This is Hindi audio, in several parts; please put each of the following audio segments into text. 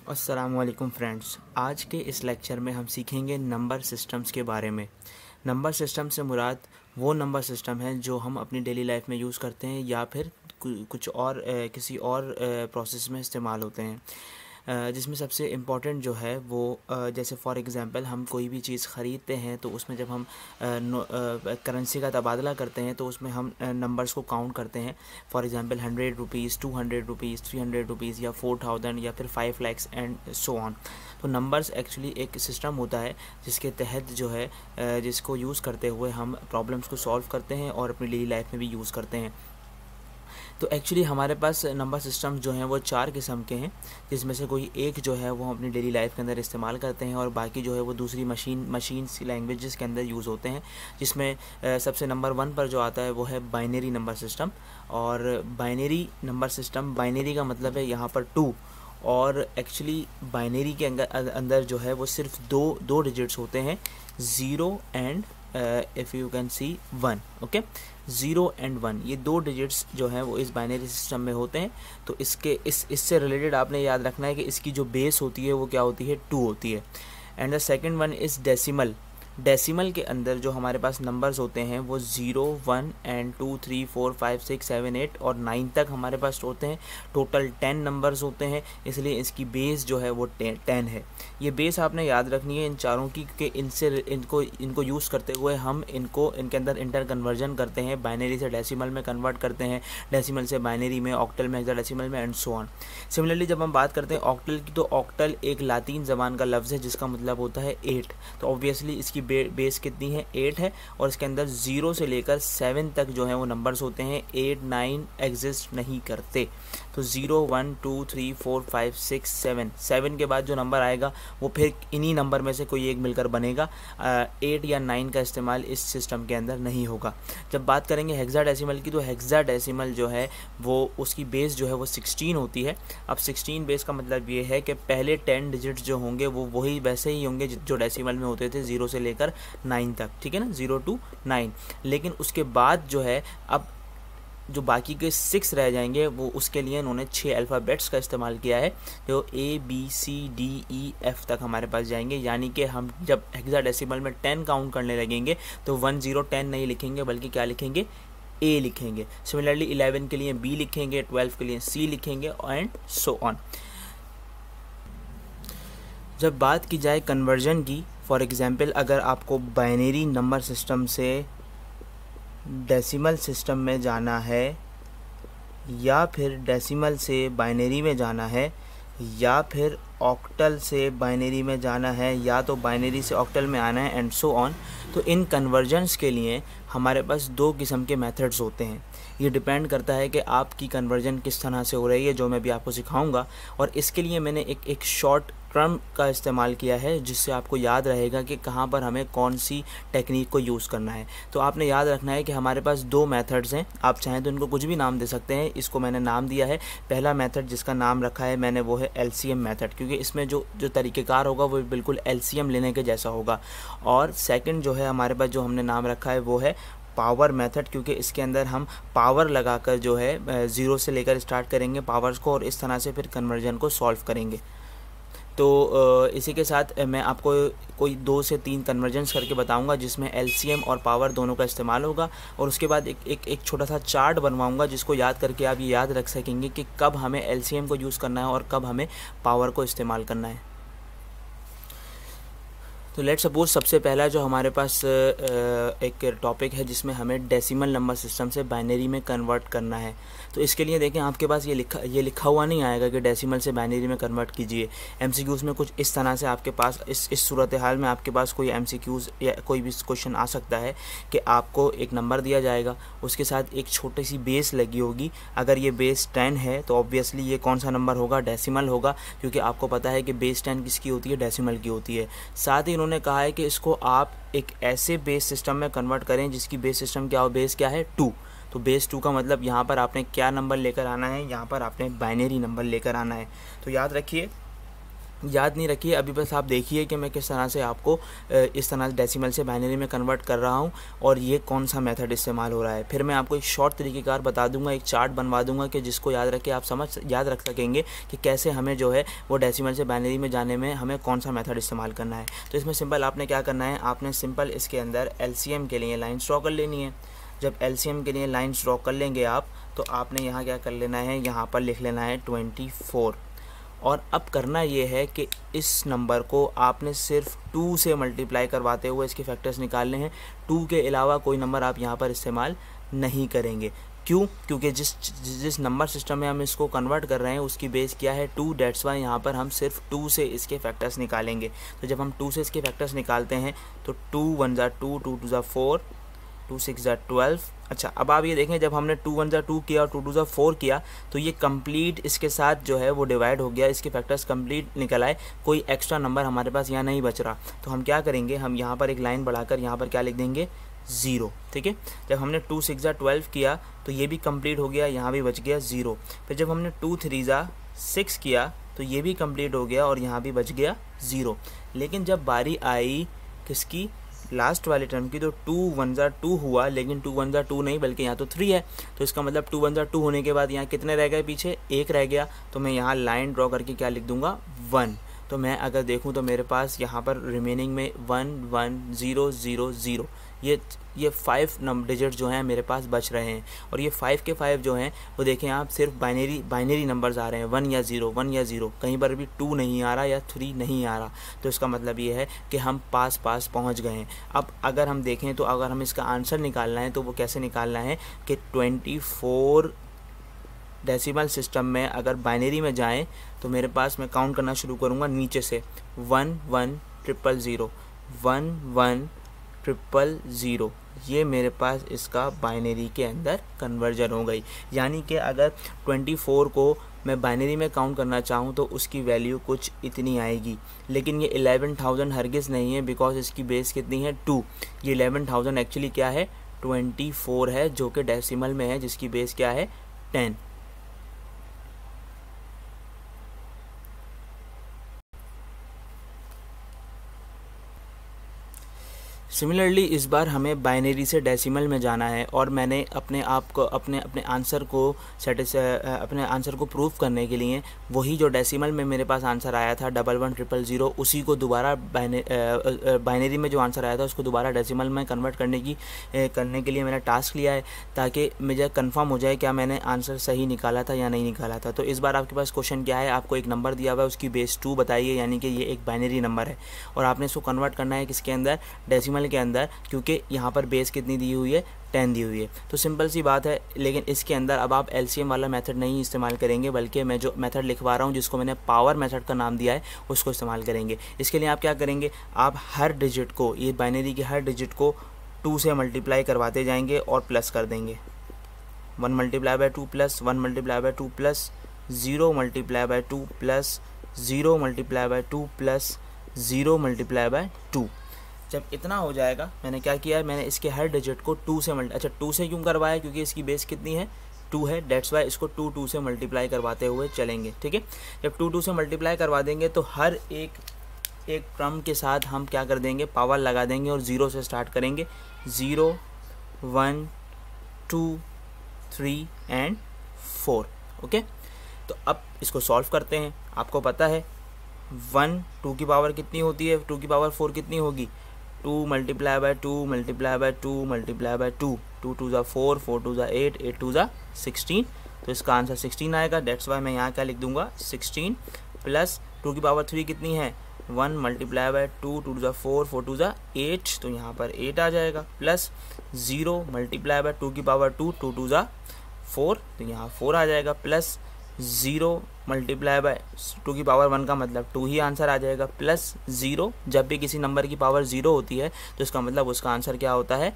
अस्सलामुअलैकुम फ्रेंड्स, आज के इस लेक्चर में हम सीखेंगे नंबर सिस्टम्स के बारे में। नंबर सिस्टम से मुराद वो नंबर सिस्टम है जो हम अपनी डेली लाइफ में यूज़ करते हैं या फिर कुछ और किसी और प्रोसेस में इस्तेमाल होते हैं, जिसमें सबसे इम्पॉर्टेंट जो है वो जैसे फॉर एग्ज़ाम्पल हम कोई भी चीज़ ख़रीदते हैं तो उसमें जब हम करेंसी का तबादला करते हैं तो उसमें हम नंबर्स को काउंट करते हैं। For example 100 rupees, 200 rupees, 300 rupees या 4000 या फिर 5 lakhs एंड सो ऑन। तो नंबर्स एक्चुअली एक सिस्टम होता है जिसके तहत जो है जिसको यूज़ करते हुए हम प्रॉब्लम्स को सॉल्व करते हैं और अपनी डेली लाइफ में भी यूज़ करते हैं। तो एक्चुअली हमारे पास नंबर सिस्टम जो हैं वो 4 किस्म के हैं, जिसमें से कोई एक जो है वो हम अपनी डेली लाइफ के अंदर इस्तेमाल करते हैं और बाकी जो है वो दूसरी मशीन्स लैंग्वेजेस के अंदर यूज़ होते हैं, जिसमें सबसे नंबर 1 पर जो आता है वो है बाइनरी नंबर सिस्टम। और बाइनरी नंबर सिस्टम, बाइनरी का मतलब है यहाँ पर 2, और एक्चुअली बाइनरी के अंदर जो है वो सिर्फ दो डिजिट्स होते हैं, 0 and if you can see 1। Okay, 0 and 1 ये 2 डिजिट्स जो हैं वो इस बाइनरी सिस्टम में होते हैं। तो इससे रिलेटेड आपने याद रखना है कि इसकी जो बेस होती है वो क्या होती है, 2 होती है। And the second one is decimal. Decimal के अंदर जो हमारे पास नंबर्स होते हैं वो 0, 1 एंड 2, 3, 4, 5, 6, 7, 8 और 9 तक हमारे पास होते हैं। टोटल 10 नंबर्स होते हैं, इसलिए इसकी बेस जो है वो 10 है। ये बेस आपने याद रखनी है इन चारों की, क्योंकि इनको यूज़ करते हुए हम इनके अंदर इंटर कन्वर्जन करते हैं, बाइनरी से डेसिमल में कन्वर्ट करते हैं, डेसिमल से बाइनरी में, ऑक्टल में, हेक्साडेसिमल में एंड सो ऑन। सिमिलरली जब हम बात करते हैं ऑक्टल की, तो ऑक्टल एक लातीन ज़बान का लफ्ज़ है जिसका मतलब होता है 8। तो ऑब्वियसली इसकी बेस कितनी है, 8 है, और इसके अंदर 0 से लेकर 7 तक जो है वो नंबर्स होते हैं। 8, 9 एग्जिस्ट नहीं करते। तो 0, 1, 2, 3, 4, 5, 6, 7 के बाद जो नंबर आएगा वो फिर इन्हीं नंबर में से कोई एक मिलकर बनेगा। 8 या 9 का इस्तेमाल इस सिस्टम के अंदर नहीं होगा। जब बात करेंगे हेक्साडेसिमल की, तो हेक्साडेसिमल जो है वो उसकी बेस जो है वो 16 होती है। अब 16 बेस का मतलब ये है कि पहले 10 डिजिट्स जो होंगे वो वही वैसे ही होंगे जो डेसिमल में होते थे, 0 से लेकर 9 तक, ठीक है ना, 0 to 9। लेकिन उसके बाद जो है अब जो बाकी के 6 रह जाएंगे वो उसके लिए इन्होंने 6 अल्फ़ाबेट्स का इस्तेमाल किया है, जो ABCDEF तक हमारे पास जाएंगे। यानी कि हम जब हेक्साडेसिमल में 10 काउंट करने लगेंगे तो 1, 0, 10 नहीं लिखेंगे, बल्कि क्या लिखेंगे, A लिखेंगे। सिमिलरली 11 के लिए B लिखेंगे, 12 के लिए C लिखेंगे एंड सो ऑन। जब बात की जाए कन्वर्जन की, फॉर एग्ज़ाम्पल अगर आपको बाइनरी नंबर सिस्टम से डेसिमल सिस्टम में जाना है, या फिर डेसिमल से बाइनरी में जाना है, या फिर ऑक्टल से बाइनरी में जाना है, या तो बाइनरी से ऑक्टल में आना है एंड सो ऑन, तो इन कन्वर्जन्स के लिए हमारे पास 2 किस्म के मेथड्स होते हैं। ये डिपेंड करता है कि आपकी कन्वर्जन किस तरह से हो रही है, जो मैं भी आपको सिखाऊंगा। और इसके लिए मैंने एक शॉर्ट टर्म का इस्तेमाल किया है जिससे आपको याद रहेगा कि कहाँ पर हमें कौन सी टेक्निक को यूज़ करना है। तो आपने याद रखना है कि हमारे पास 2 मेथड्स हैं। आप चाहें तो इनको कुछ भी नाम दे सकते हैं। इसको मैंने नाम दिया है, पहला मेथड जिसका नाम रखा है मैंने वो है LCM मेथड, क्योंकि इसमें जो तरीक़ेकार होगा वो बिल्कुल LCM लेने के जैसा होगा। और सेकंड जो है हमारे पास जो हमने नाम रखा है वो है पावर मेथड, क्योंकि इसके अंदर हम पावर लगाकर जो है 0 से लेकर स्टार्ट करेंगे पावर्स को, और इस तरह से फिर कन्वर्जन को सॉल्व करेंगे। तो इसी के साथ मैं आपको कोई 2 से 3 कन्वर्जन्स करके बताऊंगा जिसमें LCM और पावर दोनों का इस्तेमाल होगा, और उसके बाद एक छोटा सा चार्ट बनवाऊंगा जिसको याद करके आप ये याद रख सकेंगे कि कब हमें LCM को यूज़ करना है और कब हमें पावर को इस्तेमाल करना है। तो लेट्स सपोज सबसे पहला जो हमारे पास एक टॉपिक है जिसमें हमें डेसिमल नंबर सिस्टम से बाइनरी में कन्वर्ट करना है। तो इसके लिए देखें आपके पास ये लिखा हुआ नहीं आएगा कि डेसिमल से बाइनरी में कन्वर्ट कीजिए। MCQs में कुछ इस तरह से आपके पास इस सूरत हाल में आपके पास कोई MCQs या कोई भी क्वेश्चन आ सकता है कि आपको एक नंबर दिया जाएगा, उसके साथ एक छोटी सी बेस लगी होगी। अगर ये बेस 10 है तो ऑब्वियसली ये कौन सा नंबर होगा, डेसिमल होगा, क्योंकि आपको पता है कि बेस 10 किसकी होती है, डेसिमल की होती है। साथ ही उन्होंने कहा है कि इसको आप एक ऐसे बेस सिस्टम में कन्वर्ट करें जिसकी बेस सिस्टम क्या हो, बेस क्या है, 2। तो बेस 2 का मतलब यहाँ पर आपने क्या नंबर लेकर आना है, यहाँ पर आपने बाइनरी नंबर लेकर आना है। तो याद रखिए याद नहीं रखिए, अभी बस आप देखिए कि मैं किस तरह से आपको इस तरह डेसिमल से बाइनरी में कन्वर्ट कर रहा हूँ और ये कौन सा मेथड इस्तेमाल हो रहा है। फिर मैं आपको एक शॉर्ट तरीक़ेकार बता दूंगा, एक चार्ट बनवा दूंगा कि जिसको याद रख के आप याद रख सकेंगे कि कैसे हमें जो है वो डेसिमल से बाइनरी में जाने में हमें कौन सा मेथड इस्तेमाल करना है। तो इसमें सिंपल आपने क्या करना है, आपने सिंपल इसके अंदर LCM के लिए लाइन ड्रॉ कर लेनी है। जब LCM के लिए लाइन ड्रॉ कर लेंगे आप, तो आपने यहाँ क्या कर लेना है, यहाँ पर लिख लेना है 24। और अब करना ये है कि इस नंबर को आपने सिर्फ 2 से मल्टीप्लाई करवाते हुए इसके फैक्टर्स निकालने हैं। 2 के अलावा कोई नंबर आप यहाँ पर इस्तेमाल नहीं करेंगे। क्यों? क्योंकि जिस नंबर सिस्टम में हम इसको कन्वर्ट कर रहे हैं उसकी बेस क्या है, 2। डेट्स वाई यहाँ पर हम सिर्फ 2 से इसके फैक्टर्स निकालेंगे। तो जब हम 2 से इसके फैक्टर्स निकालते हैं तो 2 1 ज़ा 2, 2 2 ज़ा 4, 2 6 ज़ा 12। अच्छा, अब आप ये देखें, जब हमने 2 1 ज़ा 2 किया और 2 2 ज़ा 4 किया तो ये कंप्लीट इसके साथ जो है वो डिवाइड हो गया, इसके फैक्टर्स कंप्लीट निकल आए, कोई एक्स्ट्रा नंबर हमारे पास यहाँ नहीं बच रहा। तो हम क्या करेंगे, हम यहाँ पर एक लाइन बढ़ाकर यहाँ पर क्या लिख देंगे, 0। ठीक है, जब हमने 2 6 ज़ा 12 किया तो ये भी कंप्लीट हो गया, यहाँ भी बच गया 0। फिर जब हमने 2 3 ज़ा 6 किया तो ये भी कंप्लीट हो गया और यहाँ भी बच गया 0। लेकिन जब बारी आई किसकी, लास्ट वाले टर्म की, तो 2 1 ज़ा 2 हुआ, लेकिन 2 1 ज़ा 2 नहीं बल्कि यहाँ तो 3 है। तो इसका मतलब 2 1 ज़ा 2 होने के बाद यहाँ कितने रह गए, पीछे 1 रह गया। तो मैं यहाँ लाइन ड्रॉ करके क्या लिख दूंगा, 1। तो मैं अगर देखूँ तो मेरे पास यहाँ पर रिमेनिंग में 1 1 0 0 0 ये 5 डिजिट जो हैं मेरे पास बच रहे हैं। और ये 5 के 5 जो हैं वो देखें आप, सिर्फ बाइनरी नंबर्स आ रहे हैं, 1 या 0 1 या 0, कहीं पर भी 2 नहीं आ रहा या 3 नहीं आ रहा। तो इसका मतलब ये है कि हम पास पहुंच गए हैं। अब अगर हम देखें तो अगर हम इसका आंसर निकालना है तो वो कैसे निकालना है कि 24 डेसिमल सिस्टम में अगर बाइनरी में जाएं तो मेरे पास, मैं काउंट करना शुरू करूँगा नीचे से, 1 1 0 0 1 1 0 0, ये मेरे पास इसका बाइनरी के अंदर कन्वर्जन हो गई। यानी कि अगर 24 को मैं बाइनरी में काउंट करना चाहूँ तो उसकी वैल्यू कुछ इतनी आएगी। लेकिन ये 11,000 हरगिज़ नहीं है, बिकॉज इसकी बेस कितनी है, 2। ये 11,000 एक्चुअली क्या है, 24 है, जो कि डेसिमल में है, जिसकी बेस क्या है, 10। सिमिलरली इस बार हमें बाइनरी से डेसिमल में जाना है और मैंने अपने आप को अपने आंसर को प्रूव करने के लिए वही जो डेसिमल में मेरे पास आंसर आया था 11,100, उसी को दोबारा बाइनरी में जो आंसर आया था उसको दोबारा डेसिमल में कन्वर्ट करने के लिए मैंने टास्क लिया है, ताकि मुझे कंफर्म हो जाए क्या मैंने आंसर सही निकाला था या नहीं निकाला था। तो इस बार आपके पास क्वेश्चन क्या है, आपको एक नंबर दिया हुआ है, उसकी बेस 2 बताइए, यानी कि ये एक बाइनरी नंबर है और आपने इसको कन्वर्ट करना है किसके अंदर, डेसिमल के अंदर, क्योंकि यहाँ पर बेस कितनी दी हुई है, 10 दी हुई है। तो सिंपल सी बात है। लेकिन इसके अंदर अब आप LCM वाला मेथड नहीं इस्तेमाल करेंगे, बल्कि मैं जो मेथड लिखवा रहा हूँ, जिसको मैंने पावर मेथड का नाम दिया है, उसको इस्तेमाल करेंगे। इसके लिए आप क्या करेंगे, आप हर डिजिट को, ये बाइनरी के हर डिजिट को 2 से मल्टीप्लाई करवाते जाएंगे और प्लस कर देंगे। 1 multiply by 2 plus 1 multiply by 2 plus 0 multiply by 2 plus 0 multiply by 2 plus 0 multiply by 2। जब इतना हो जाएगा, मैंने क्या किया है, मैंने इसके हर डिजिट को 2 से अच्छा 2 से क्यों करवाया, क्योंकि इसकी बेस कितनी है, 2 है, डेट्स वाई इसको 2 से मल्टीप्लाई करवाते हुए चलेंगे। ठीक है, जब 2 से मल्टीप्लाई करवा देंगे तो हर एक टर्म के साथ हम क्या कर देंगे, पावर लगा देंगे और 0 से स्टार्ट करेंगे। 0 1 2 3 एंड 4। ओके, तो अब इसको सॉल्व करते हैं। आपको पता है 1 2 की पावर कितनी होती है, 2 की पावर 4 कितनी होगी, 2 multiply by 2 multiply by 2 multiply by 2, 2 2 ज़ा 4, 4 2 ज़ा 8, 8 2 ज़ा 16। तो इसका आंसर 16 आएगा। डेट्स वाई मैं यहाँ क्या लिख दूंगा, 16 प्लस 2 की पावर 3 कितनी है, 1 मल्टीप्लाई बाय 2, 2 ज़ा 4, 4 2 ज़ा 8, तो यहाँ पर 8 आ जाएगा, प्लस 0 मल्टीप्लाई बाय 2 की पावर 2, 2 2 ज़ा 4, तो यहाँ 4 आ जाएगा, प्लस 0 मल्टीप्लाई बाय 2 की पावर 1 का मतलब 2 ही आंसर आ जाएगा, प्लस 0। जब भी किसी नंबर की पावर 0 होती है तो इसका मतलब उसका आंसर क्या होता है,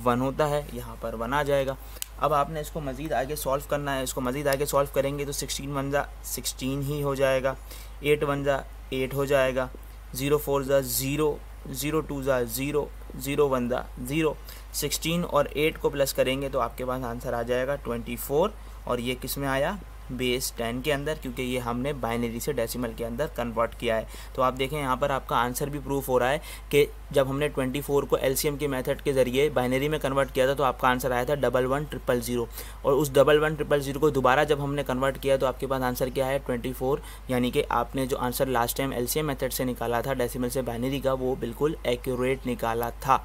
1 होता है। यहाँ पर 1 आ जाएगा। अब आपने इसको मज़ीद आगे सॉल्व करना है। इसको मज़ीद आगे सॉल्व करेंगे तो 16 1 ज़ा 16 ही हो जाएगा, 8 1 ज़ा 8 हो जाएगा, 0 4 ज़ा 0, 0 2 ज़ा 0, 0 1 ज़ा 0। 16 और 8 को प्लस करेंगे तो आपके पास आंसर आ जाएगा 24, और ये किस में आया, बेस 10 के अंदर, क्योंकि ये हमने बाइनरी से डेसिमल के अंदर कन्वर्ट किया है। तो आप देखें यहाँ पर आपका आंसर भी प्रूफ हो रहा है कि जब हमने 24 को एलसीएम के मेथड के ज़रिए बाइनरी में कन्वर्ट किया था तो आपका आंसर आया था 11,100, और उस 11,100 को दोबारा जब हमने कन्वर्ट किया तो आपके पास आंसर क्या है 24, यानी कि आपने जो answer last time LCM method से निकाला था डेसिमल से बाइनरी का, वो बिल्कुल एक्यूरेट निकाला था।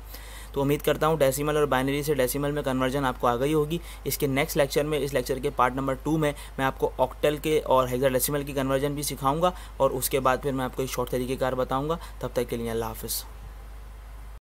तो उम्मीद करता हूँ डेसिमल और बाइनरी से डेसिमल में कन्वर्जन आपको आ गई होगी। इसके नेक्स्ट लेक्चर में, इस लेक्चर के पार्ट नंबर 2 में मैं आपको ऑक्टल के और हेक्साडेसिमल की कन्वर्जन भी सिखाऊंगा, और उसके बाद फिर मैं आपको एक शॉर्ट तरीक़ेकार बताऊंगा। तब तक के लिए अल्लाह हाफ़िज़।